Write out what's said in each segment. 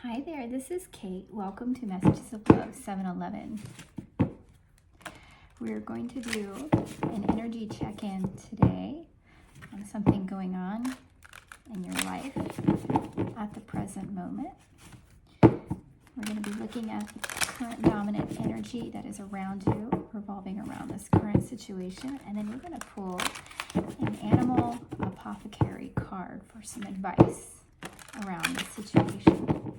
Hi there, this is Kate. Welcome to Messages of Love 711. We're going to do an energy check-in today on something going on in your life at the present moment. We're going to be looking at the current dominant energy that is around you, revolving around this current situation, and then we're going to pull an animal apothecary card for some advice around this situation.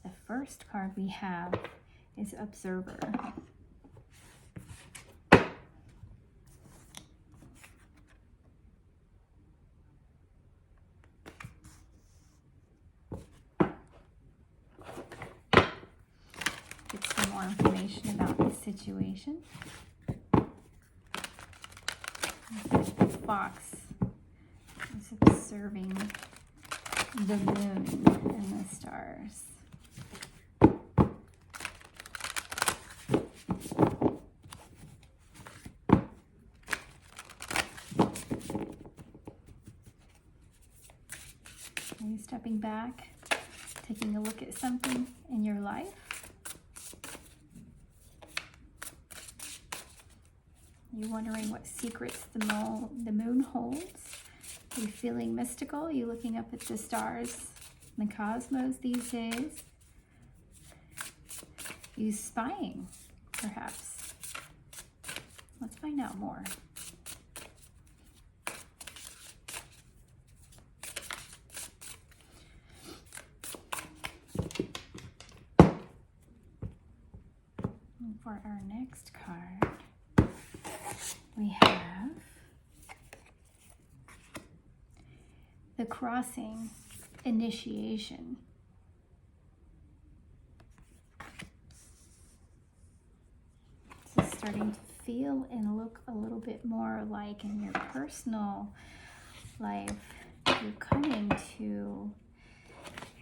The first card we have is Observer. Get some more information about this situation. The fox is observing the moon and the stars. Are you stepping back, taking a look at something in your life? Are you wondering what secrets the moon holds? Are you feeling mystical? Are you looking up at the stars and the cosmos these days? Are you spying, perhaps? Let's find out more. And for our next card, we have the crossing initiation. This is starting to feel and look a little bit more like in your personal life, you're coming to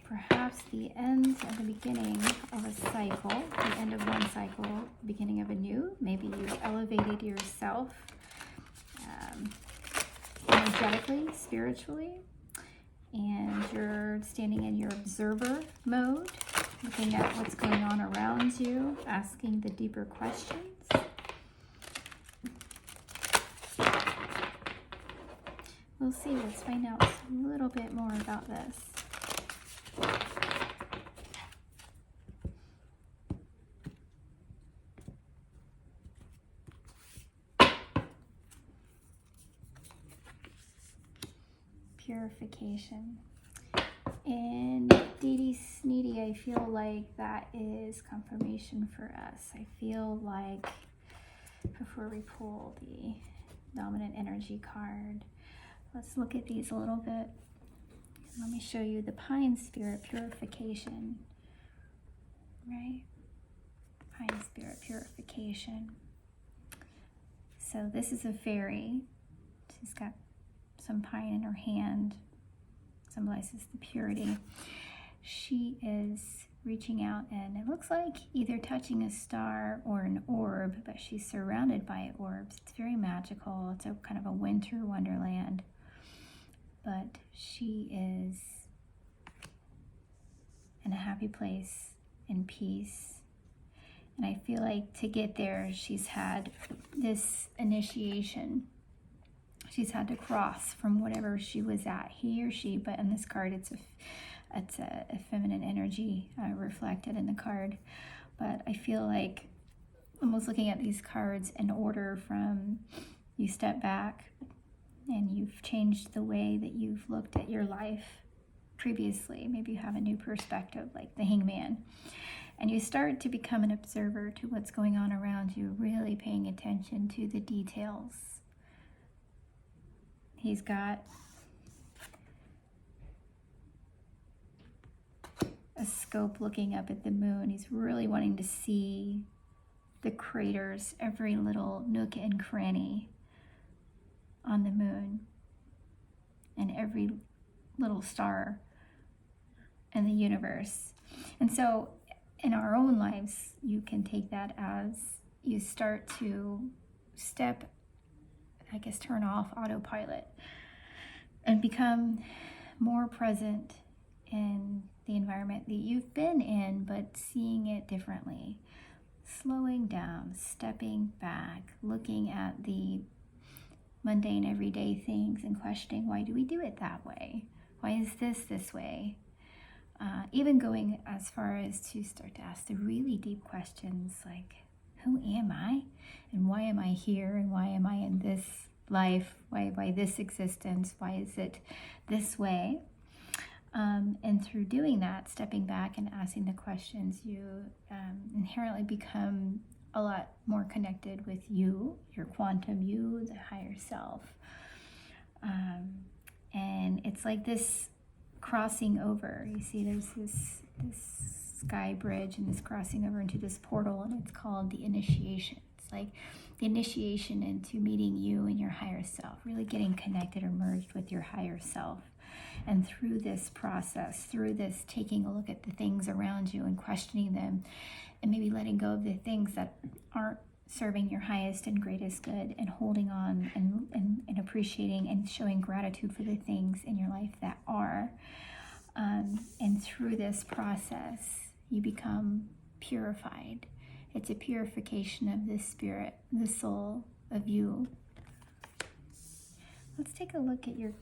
perhaps the end or the beginning of a cycle, the end of one cycle, beginning of a new. Maybe you've elevated yourself energetically, spiritually, and you're standing in your observer mode, looking at what's going on around you, asking the deeper questions. We'll see. Let's find out a little bit more about this. Purification. And Dee Sneedy, I feel like that is confirmation for us. I feel like before we pull the dominant energy card, let's look at these a little bit. Let me show you the Pine Spirit Purification, right? Pine Spirit Purification. So this is a fairy. She's got some pine in her hand, symbolizes the purity. She is reaching out and it looks like either touching a star or an orb, but she's surrounded by orbs. It's very magical. It's a kind of a winter wonderland. But she is in a happy place, in peace. And I feel like to get there, she's had this initiation. She's had to cross from whatever she was at, he or she, but in this card, it's a feminine energy reflected in the card. But I feel like almost looking at these cards in order from you step back and you've changed the way that you've looked at your life previously. Maybe you have a new perspective, like the Hangman. And you start to become an observer to what's going on around you, really paying attention to the details. He's got a scope looking up at the moon. He's really wanting to see the craters, every little nook and cranny on the moon, and every little star and the universe. And so in our own lives, you can take that as you start to turn off autopilot and become more present in the environment that you've been in, but seeing it differently. Slowing down, stepping back, looking at the mundane everyday things and questioning, why do we do it that way? Why is this way? Even going as far as to start to ask the really deep questions like, who am I? And why am I here? And why am I in this life? Why this existence? Why is it this way? And through doing that, stepping back and asking the questions, you inherently become a lot more connected with you, your quantum you, the higher self. And it's like this crossing over. You see there's this sky bridge and this crossing over into this portal, and it's called the initiation. It's like the initiation into meeting you and your higher self, really getting connected or merged with your higher self. And through this process, through this taking a look at the things around you and questioning them, and maybe letting go of the things that aren't serving your highest and greatest good, and holding on and appreciating and showing gratitude for the things in your life that are. And through this process, you become purified. It's a purification of the spirit, the soul of you. Let's take a look at your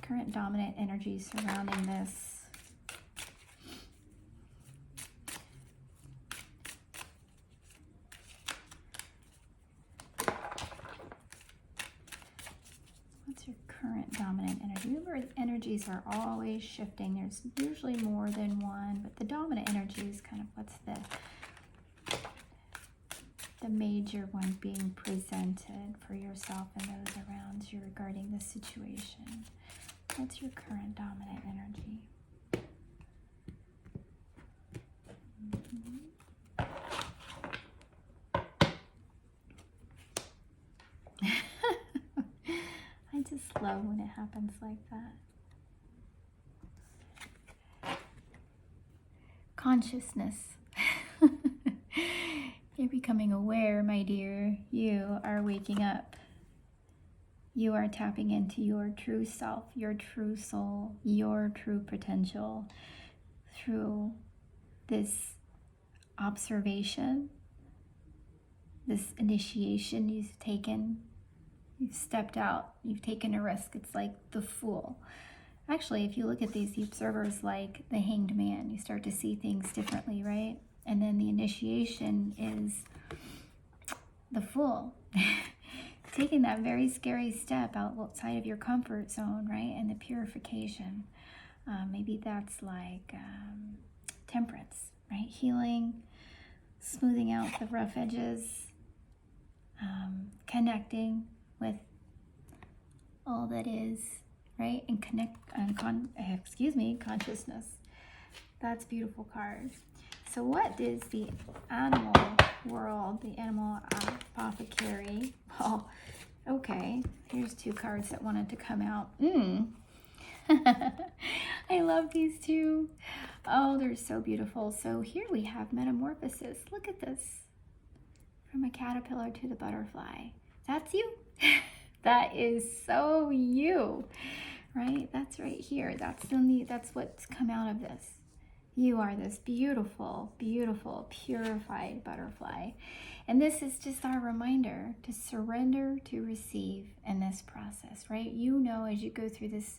current dominant energy surrounding this. What's your current dominant energy? Remember, energies are always shifting. There's usually more than one, but the dominant energy is kind of what's the major one being presented for yourself and those around you regarding the situation. What's your current dominant energy? I just love when it happens like that. Consciousness. You're becoming aware, my dear. You are waking up. You are tapping into your true self, your true soul, your true potential through this observation, this initiation you've taken. You've stepped out, you've taken a risk. It's like the Fool. Actually, if you look at the observers like the Hanged Man, you start to see things differently, right? And then the initiation is the Fool. Taking that very scary step outside of your comfort zone, right? And the purification. Maybe that's like temperance, right? Healing, smoothing out the rough edges, connecting with all that is, right? And consciousness. That's a beautiful card. So what is the animal world, the animal apothecary? Oh, okay. Here's two cards that wanted to come out. I love these two. Oh, they're so beautiful. So here we have Metamorphosis. Look at this. From a caterpillar to the butterfly. That's you. That is so you, right? That's right here. That's what's come out of this. You are this beautiful, beautiful, purified butterfly. And this is just our reminder to surrender, to receive in this process, right? You know, as you go through this,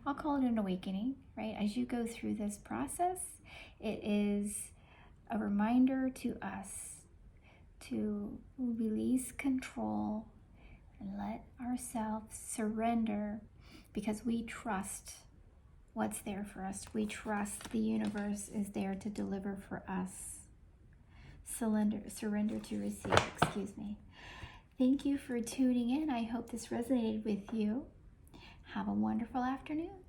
I'll call it an awakening, right? As you go through this process, it is a reminder to us to release control and let ourselves surrender, because we trust what's there for us. We trust the universe is there to deliver for us. Surrender to receive, excuse me. Thank you for tuning in. I hope this resonated with you. Have a wonderful afternoon.